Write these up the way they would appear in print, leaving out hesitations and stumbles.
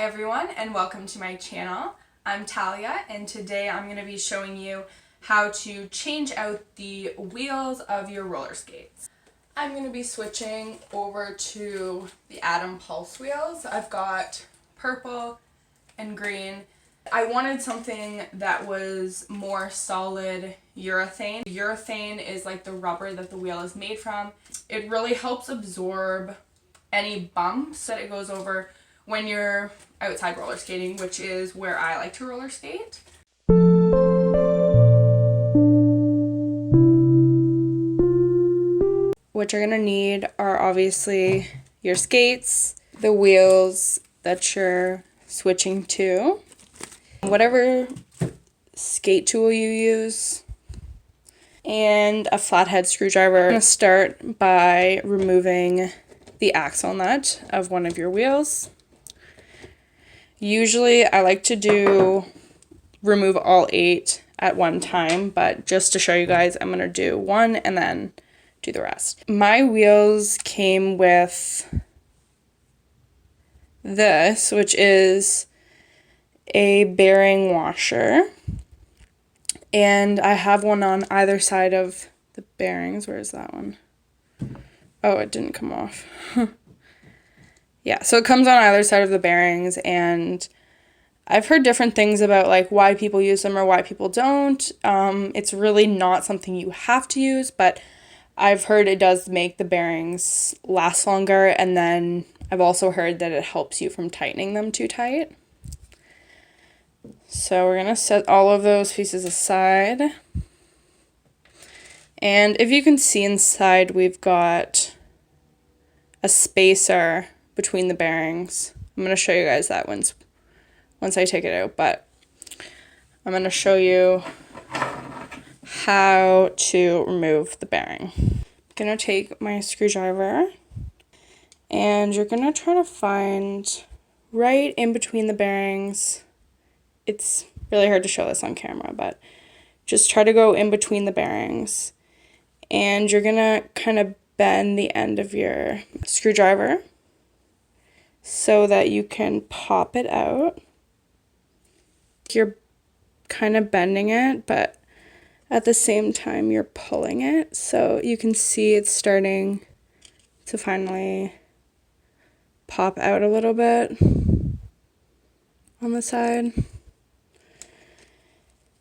Hi everyone and welcome to my channel. I'm Talia and today I'm going to be showing you how to change out the wheels of your roller skates. I'm going to be switching over to the Atom Pulse wheels. I've got purple and green. I wanted something that was more solid urethane. Urethane is like the rubber that the wheel is made from. It really helps absorb any bumps that it goes over when you're outside roller skating, which is where I like to roller skate. What you're gonna need are obviously your skates, the wheels that you're switching to, whatever skate tool you use, and a flathead screwdriver. I'm gonna start by removing the axle nut of one of your wheels. Usually I like to remove all 8 at one time, but just to show you guys, I'm going to do one and then do the rest. My wheels came with this, which is a bearing washer, and I have one on either side of the bearings. Where is that one? Oh, it didn't come off. Yeah, so it comes on either side of the bearings, and I've heard different things about like why people use them or why people don't. It's really not something you have to use, but I've heard it does make the bearings last longer, and then I've also heard that it helps you from tightening them too tight. So we're going to set all of those pieces aside. And if you can see inside, we've got a spacer between the bearings. I'm going to show you guys that once I take it out, but I'm going to show you how to remove the bearing. I'm going to take my screwdriver, and you're going to try to find right in between the bearings. It's really hard to show this on camera, but just try to go in between the bearings, and you're going to kind of bend the end of your screwdriver so that you can pop it out. You're kind of bending it, but at the same time you're pulling it, so you can see it's starting to finally pop out a little bit on the side.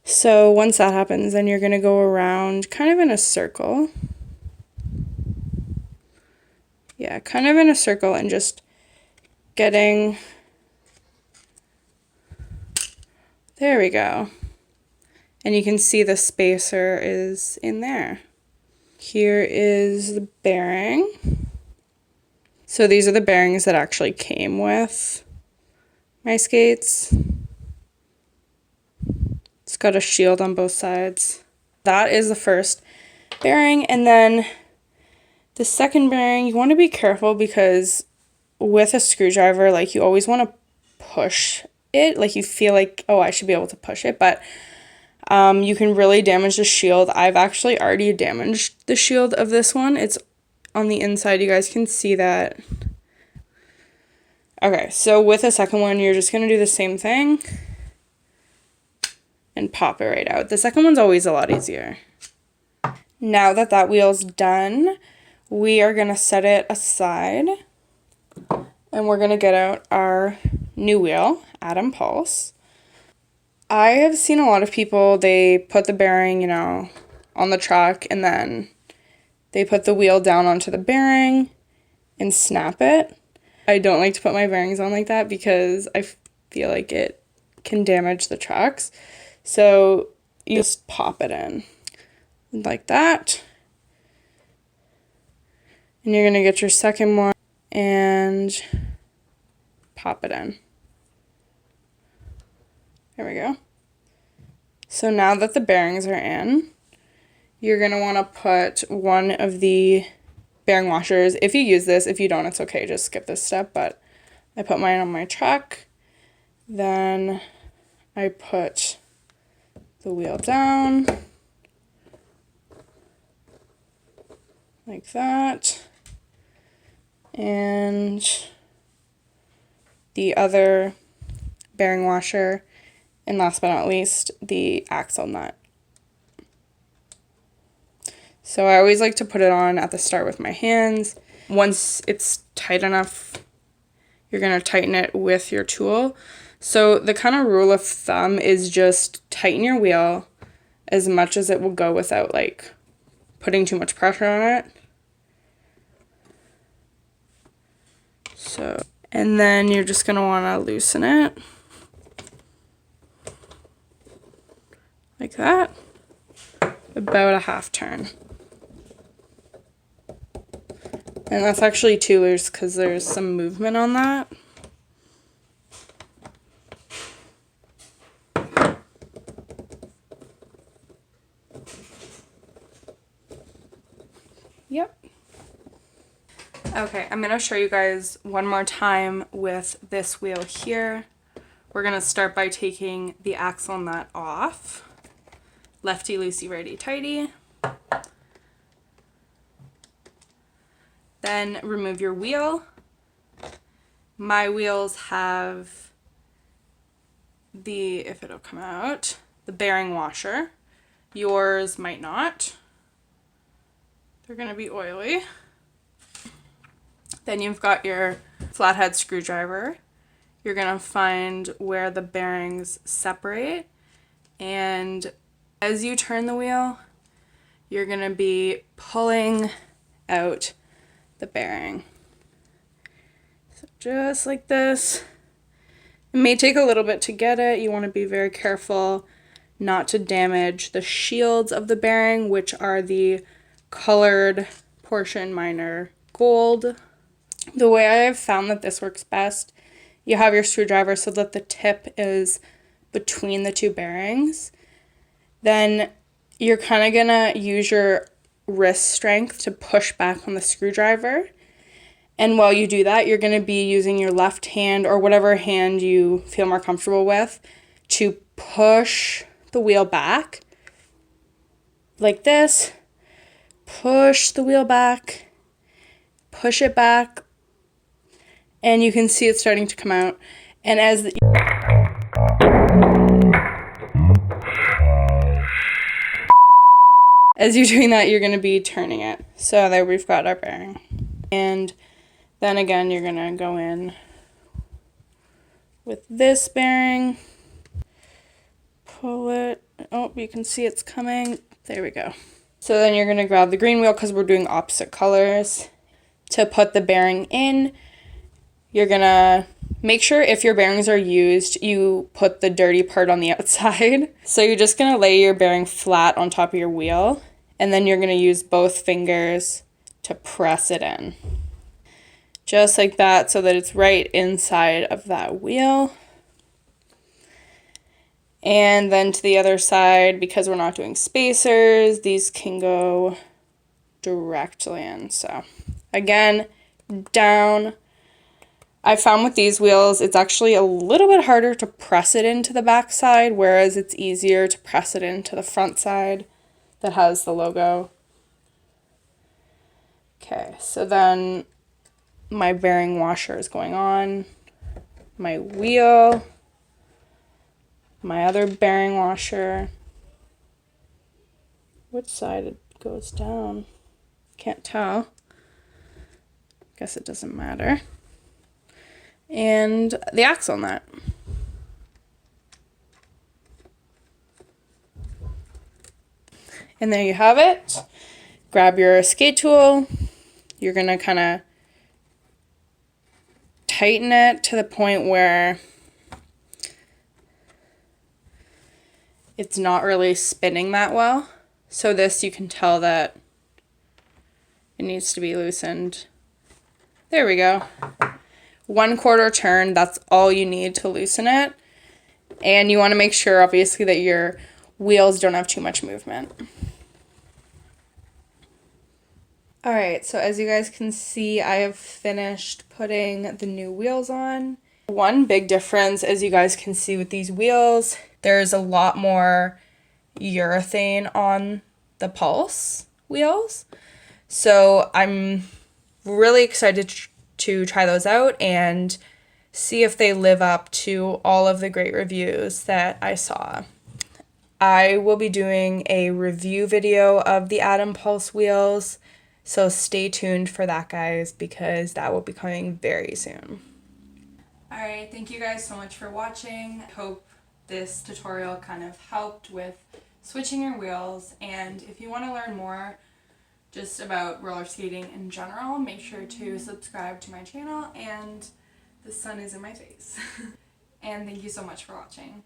So once that happens, then you're going to go around kind of in a circle. Yeah, kind of in a circle, and just getting, there we go. And you can see the spacer is in there. Here is the bearing. So these are the bearings that actually came with my skates. It's got a shield on both sides. That is the first bearing, and then the second bearing, you want to be careful because with a screwdriver, like you always want to push it, like you feel like, oh, I should be able to push it, but you can really damage the shield. I've actually already damaged the shield of this one. It's on the inside. You guys can see that. Okay, so with the second one, you're just going to do the same thing and pop it right out. The second one's always a lot easier. Now that that wheel's done, we are going to set it aside, and we're going to get out our new wheel, Atom Pulse. I have seen a lot of people, they put the bearing, on the truck, and then they put the wheel down onto the bearing and snap it. I don't like to put my bearings on like that because I feel like it can damage the trucks. So you just pop it in like that. And you're going to get your second one and pop it in. There we go. So now that the bearings are in, you're going to want to put one of the bearing washers. If you use this, if you don't, it's okay. Just skip this step. But I put mine on my truck. Then I put the wheel down like that. And the other bearing washer, and last but not least, the axle nut. So I always like to put it on at the start with my hands. Once it's tight enough, you're going to tighten it with your tool. So the kind of rule of thumb is just tighten your wheel as much as it will go without like putting too much pressure on it. So, and then you're just going to want to loosen it like that, about a half turn. And that's actually 2 loose because there's some movement on that. Yep. Okay, I'm going to show you guys one more time with this wheel here. We're going to start by taking the axle nut off. Lefty loosey, righty tighty. Then remove your wheel. My wheels have the, if it'll come out, the bearing washer. Yours might not. They're going to be oily. Then you've got your flathead screwdriver. You're going to find where the bearings separate, and as you turn the wheel, you're going to be pulling out the bearing. So just like this. It may take a little bit to get it. You want to be very careful not to damage the shields of the bearing, which are the colored portion. Mine are gold. The way I have found that this works best, you have your screwdriver so that the tip is between the 2 bearings. Then you're kind of going to use your wrist strength to push back on the screwdriver. And while you do that, you're going to be using your left hand or whatever hand you feel more comfortable with to push the wheel back like this. Push the wheel back, push it back, and you can see it starting to come out. And as the as you're doing that, you're going to be turning it. So there we've got our bearing. And then again, you're going to go in with this bearing, pull it. Oh, you can see it's coming. There we go. So then you're going to grab the green wheel because we're doing opposite colors. To put the bearing in, you're going to make sure if your bearings are used, you put the dirty part on the outside. So you're just going to lay your bearing flat on top of your wheel, and then you're going to use both fingers to press it in. Just like that, so that it's right inside of that wheel. And then to the other side, because we're not doing spacers, these can go directly in. So again, down. I found with these wheels, it's actually a little bit harder to press it into the back side, whereas it's easier to press it into the front side that has the logo. Okay, so then my bearing washer is going on, my wheel, my other bearing washer. Which side it goes down? Can't tell. Guess it doesn't matter. And the axle nut. And there you have it. Grab your skate tool. You're going to kind of tighten it to the point where it's not really spinning that well. So this, you can tell that it needs to be loosened. There we go. 1/4 turn, that's all you need to loosen it. And you want to make sure, obviously, that your wheels don't have too much movement. Alright, so as you guys can see, I have finished putting the new wheels on. One big difference, as you guys can see with these wheels, there's a lot more urethane on the Pulse wheels. So I'm really excited to try those out and see if they live up to all of the great reviews that I saw. I will be doing a review video of the Atom Pulse wheels, so stay tuned for that, guys, because that will be coming very soon. Alright, thank you guys so much for watching. I hope this tutorial kind of helped with switching your wheels, and if you want to learn more just about roller skating in general, make sure to subscribe to my channel, and the sun is in my face. And thank you so much for watching.